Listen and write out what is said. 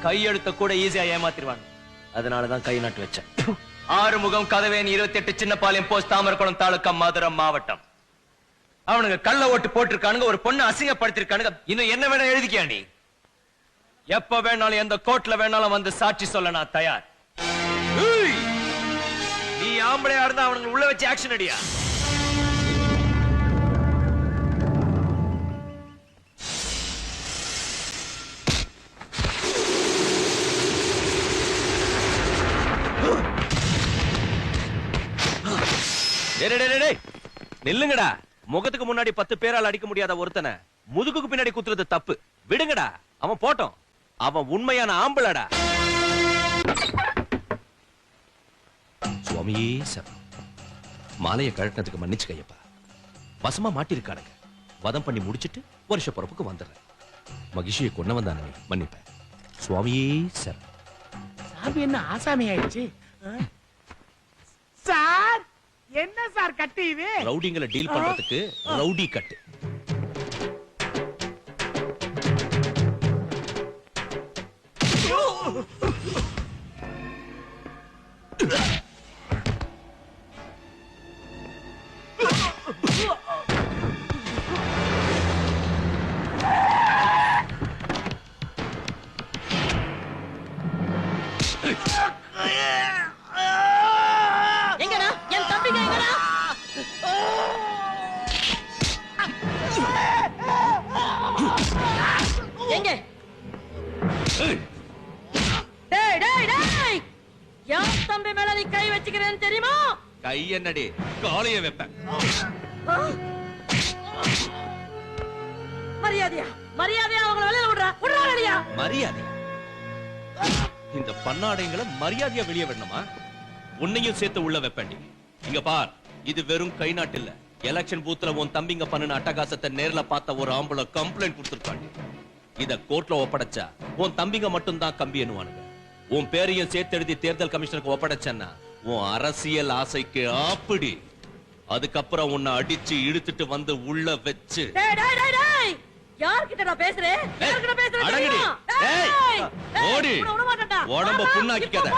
கையெழுத்த கூட ஈஸியா ஏமாத்திடுவாங்க. அதனாலதான் கை நாட்டு வச்சேன். ஆறுமுகம் கதவேன் 28 சின்னப்பாளையம் போஸ்ட் தாமரக்குளம் தாலுக்கா மதுரை மாவட்டம். அவனுங்க கள்ள ஓட்டு போட்டிருக்கானுங்க, ஒரு பொண்ணு அசிங்கப்படுத்திருக்கானுங்க. இன்னும் என்ன வேணா எழுதிக்கியாண்டி? எப்ப வேணாலும் எந்த கோர்ட்ல வேணாலும் வந்து சாட்சி சொல்ல நான் தயார். நீ ஆம்பளையா இருந்தா அவனுங்க உள்ள வச்சு ஆக்ஷன் அடியா? நில்லுங்கடா. முகத்துக்கு முன்னாடி 10 பேரால் அடிக்க முடியாத ஒருத்தனை முதுகுக்கு பின்னாடி குத்துறது தப்பு. விடுங்கடா, அவன் போட்டோம். அவன் உண்மையான ஆம்பளடா. சுவாமியே சார், மாலையை கழட்டினதுக்கு மன்னிச்சு கையப்பா. வசமா மாட்டிருக்கானுங்க. வதம் பண்ணி முடிச்சிட்டு வருஷ பிறப்புக்கு வந்துடுறேன். மகிழ்ச்சியை கொண்டு வந்தானே மன்னிப்பேன். சுவாமியே சார். சாமி என்ன ஆசாமி ஆயிடுச்சு சார்? என்ன சார் கட்டு இது? ரவுடிங்களை டீல் பண்றதுக்கு ரவுடி கட்டு. கை என்னடி காலைய வைப்பேன். மரியாதையா மரியாதையா அவங்கள வெளிய விடுறா. விடுறா வெளிய. மரியாதை? இந்த பண்ணாடைங்களை மரியாதையா வெளிய விடணுமா? உன்னையும் சேர்த்து உள்ள வைப்பேன்டி. இங்க பார், இது வெறும் கை நாட்டு இல்ல. எலெக்ஷன் பூத்துல உன் தம்பிங்க பண்ணின அட்டகாசத்தை நேர்ல பார்த்த ஒரு ஆம்பளை கம்ப்ளைண்ட் கொடுத்திருக்காண்டி. இத கோர்ட்ல ஒப்படைச்சா உன் தம்பிங்க மட்டும் தான் கம்பி எண்ணுவானுங்க. உன் பேரையும் சேர்த்து எழுதி தேர்தல் கமிஷனருக்கு ஒப்படைச்சேன்னா உன் அரசியல் ஆசைக்கு ஆப்பிடி. அதுக்கப்புறம் உன்னை அடிச்சு இழுத்துட்டு வந்து உள்ள வச்சு யார்கிட்ட பேசுறேன்? ஓடி உடம்ப புண்ணாக்கிக்காத.